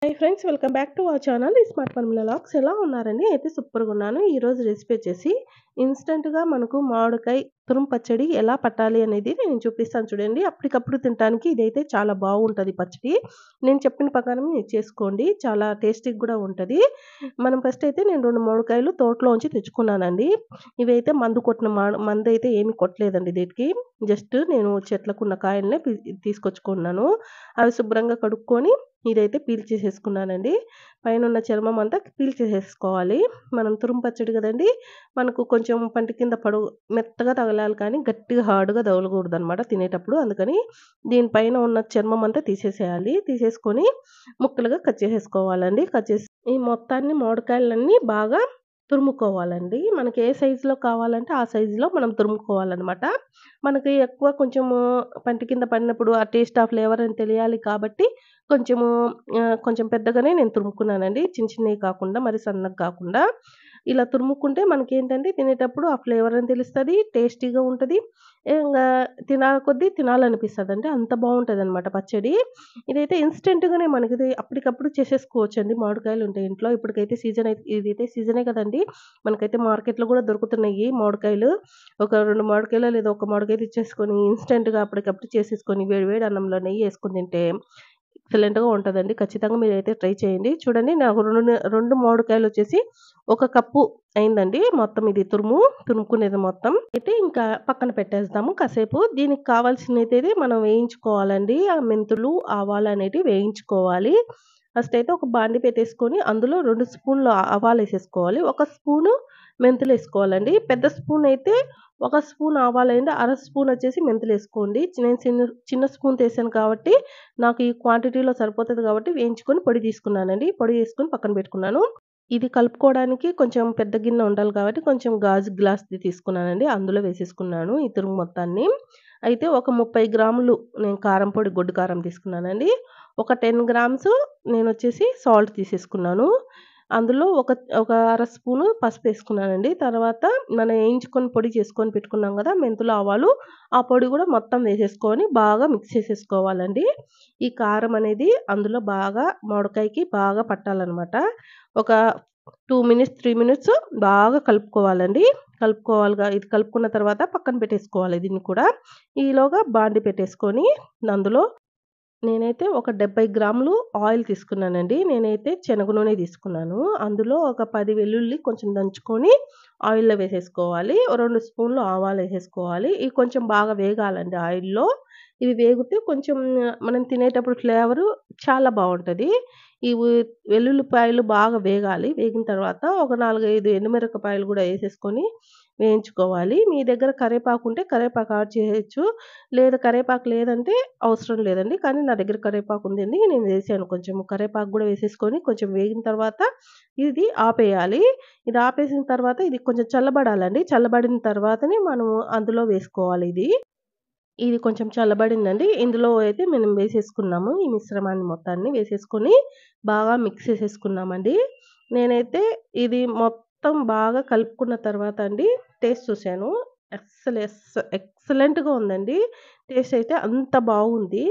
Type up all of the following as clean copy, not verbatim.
Hi friends, welcome back to our channel smart formula logs. ఎలా ఉన్నారండి? అయితే సూపర్గా ఉన్నాను. ఈరోజు రెసిపీ వచ్చేసి ఇన్స్టెంట్గా మనకు మామిడికాయ తురుము పచ్చడి ఎలా పట్టాలి అనేది నేను చూపిస్తాను చూడండి. అప్పటికప్పుడు తినడానికి ఇదైతే చాలా బాగుంటుంది పచ్చడి. నేను చెప్పిన ప్రకారం మీరు చేసుకోండి, చాలా టేస్టీగా కూడా ఉంటుంది. మనం ఫస్ట్ అయితే నేను 2 మామిడికాయలు తోటలోంచి తెచ్చుకున్నానండి. ఇవైతే మందు కొట్టిన మందు అయితే ఏమి కొట్టలేదండి వీటికి. జస్ట్ నేను చెట్లకున్న కాయలనే తీసుకొచ్చుకున్నాను. అవి శుభ్రంగా కడుక్కొని ఇదైతే పీల్ చేసేసుకున్నానండి. పైనున్న చర్మం అంతా పీల్ చేసేసుకోవాలి. మనం తురుము పచ్చడి కదండీ! మనకు కొంచెం పంటి కింద మెత్తగా తగలాలి కానీ గట్టిగా హార్డ్‌గా తగలకూడదనమాట తినేటప్పుడు. అందుకని దీనిపైన ఉన్న చర్మం అంతా తీసేసేయాలి. తీసేసుకొని ముక్కలుగా కట్ చేసేసుకోవాలండి. కట్ చేసి ఈ మొత్తాన్ని మామిడికాయలన్నీ బాగా తురుముకోవాలండి. మనకి ఏ సైజులో కావాలంటే ఆ సైజులో మనం తురుముకోవాలనమాట. మనకి ఎక్కువ కొంచెము పంటి కింద పడినప్పుడు ఆ టేస్ట్, ఆ ఫ్లేవర్ అని తెలియాలి కాబట్టి కొంచెము కొంచెం పెద్దగానే నేను తురుముకున్నానండి. చిన్న చిన్నవి కాకుండా, మరి సన్నగా కాకుండా. ఇలా తురుముకుంటే మనకేంటంటే తినేటప్పుడు ఆ ఫ్లేవర్ అని తెలుస్తది. టేస్టీగా ఉంటది. ఇంగా కొద్దీ తినాలనిపిస్తదండి. అంత బావుంటదనమాట పచ్చడి. ఇదైతే ఇన్‌స్టంట్‌గానే మనకిది అప్పటికప్పుడు చేసేసుకోవచ్చండి. మామిడికాయలుంటే ఇంట్లో. ఇప్పటికైతే ఇదైతే సీజనే కదండీ! మనకైతే మార్కెట్‌లో గూడా దొరుకుతున్నాయి మామిడికాయలు. ఒక 2 మామిడికాయలో లేదా ఒక మామిడికాయ తెచ్చేసుకొని ఇన్‌స్టంట్‌గా అప్పటికప్పుడు చేసేసుకొని వేడి వేడి అన్నంలో నెయ్యేసుకొని తింటే ఎక్సలెంట్‌గా ఉంటదండి. ఖచ్చితంగా మీరైతే ట్రై చేయండి. చూడండి నాకు 2 మామిడికాయలొచ్చేసి ఒక కప్పు అయిందండి. మొత్తం ఇది తురుముకునేది మొత్తం. అయితే ఇంకా పక్కన పెట్టేద్దాము కాసేపు. దీనికి కావాల్సినదైతే మనం వేయించుకోవాలండి. ఆ మెంతులు, ఆవాలనేటివి వేయించుకోవాలి. ఫస్ట్ అయితే ఒక బాండీ పెట్టేసుకొని అందులో 2 స్పూన్‌లు ఆవాలేసేసుకోవాలి. ఒక స్పూను మెంతులేసుకోవాలండి. పెద్ద స్పూన్ అయితే ఒక స్పూన్ ఆవాలైంది, అర స్పూన్ వచ్చేసి మెంతులేసుకోండి. నేను చిన్న స్పూన్‌తో ఏసాను కాబట్టి నాకు ఈ క్వాంటిటీలో సరిపోతది కాబట్టి వేయించుకొని పొడి తీసుకున్నానండి. పొడి చేసుకొని పక్కన పెట్టుకున్నాను. ఇది కలుపుకోవడానికి కొంచెం పెద్ద గిన్నె ఉండాలి కాబట్టి కొంచెం గాజు గ్లాస్‌ది తీసుకున్నానండి. అందులో వేసేసుకున్నాను ఈ తురుము మొత్తాన్ని. అయితే ఒక 30 గ్రాములు నేను కారం పొడి, గొడ్డు కారం తీసుకున్నానండి. ఒక 10 గ్రామ్స్ నేనొచ్చేసి సాల్ట్ తీసేసుకున్నాను. అందులో ఒక అర స్పూను పసుపేసుకున్నానండి. తర్వాత మనం వేయించుకొని పొడి చేసుకొని పెట్టుకున్నాం గదా! మెంతులు, ఆవాలు, ఆ పొడి గూడా మొత్తం వేసేసుకొని బాగా మిక్స్ చేసేసుకోవాలండి. ఈ కారం అనేది అందులో బాగా మామిడికాయకి బాగా పట్టాలనమాట. ఒక 2 మినిట్స్, 3 మినిట్స్ బాగా కలుపుకోవాలండి. ఇది కలుపుకున్న తర్వాత పక్కన పెట్టేసుకోవాలి దీన్ని కూడా. ఈలోగా బాండీ పెట్టేసుకొని అందులో నేనైతే ఒక 70 గ్రాములు ఆయిల్ తీసుకున్నానండి. నేనైతే శనగ నూనె తీసుకున్నాను. అందులో ఒక 10 వెల్లుల్లి కొంచెం దంచుకొని ఆయిల్‌లో వేసేసుకోవాలి. ఓ 2 స్పూన్లు ఆవాలేసేసుకోవాలి. ఇవి కొంచెం బాగా వేగాలండి ఆయిల్‌లో. ఇవి వేగితే కొంచెం మనం తినేటప్పుడు ఫ్లేవరు చాలా బావుంటది. ఇవి వెల్లుల్లిపాయలు బాగా వేగాలి. వేగిన తర్వాత ఒక 4, 5 ఎండుమిరపకాయలు గూడా ఏసేసుకొని వేయించుకోవాలి. మీ దగ్గర కరివేపాకుంటే కరివేపాకు యాడ్ చేయొచ్చు. కరివేపాకు లేదంటే అవసరం లేదండి. కానీ నా దగ్గర కరివేపాకు ఉందండి. నేను వేసాను కొంచెం. కరివేపాకు గూడా వేసేసుకొని కొంచెం వేగిన తర్వాత ఇది ఆపేయాలి. ఇది ఆపేసిన తర్వాత ఇది కొంచెం చల్లబడాలండి. చల్లబడిన తర్వాతనే మనము అందులో వేసుకోవాలి ఇది. ఇది కొంచెం చల్లబడిందండి. ఇందులో అయితే మనం వేసేసుకున్నాము. ఈ మిశ్రమాన్ని మొత్తాన్ని వేసేసుకొని బాగా మిక్స్ చేసేసుకున్నామండి. నేనైతే ఇది మొత్తం బాగా కలుపుకున్న తర్వాత అండి టేస్ట్ చూసాను. ఎక్సలెంట్‌గా ఉందండి. టేస్ట్ అయితే అంత బాగుంది.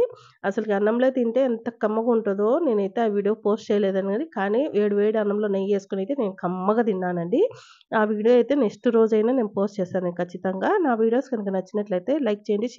అసలకి అన్నంలో తింటే ఎంత కమ్మగుంటదో నేనైతే ఆ వీడియో పోస్ట్ చేయలేదని కానీ వేడి వేడి అన్నంలో నెయ్యేసుకొని అయితే నేను కమ్మగా తిన్నానండి. ఆ వీడియో అయితే నెక్స్ట్ రోజైనా నేను పోస్ట్ చేస్తాను ఖచ్చితంగా. నా వీడియోస్ కనుక నచ్చినట్లయితే లైక్ చేయండి.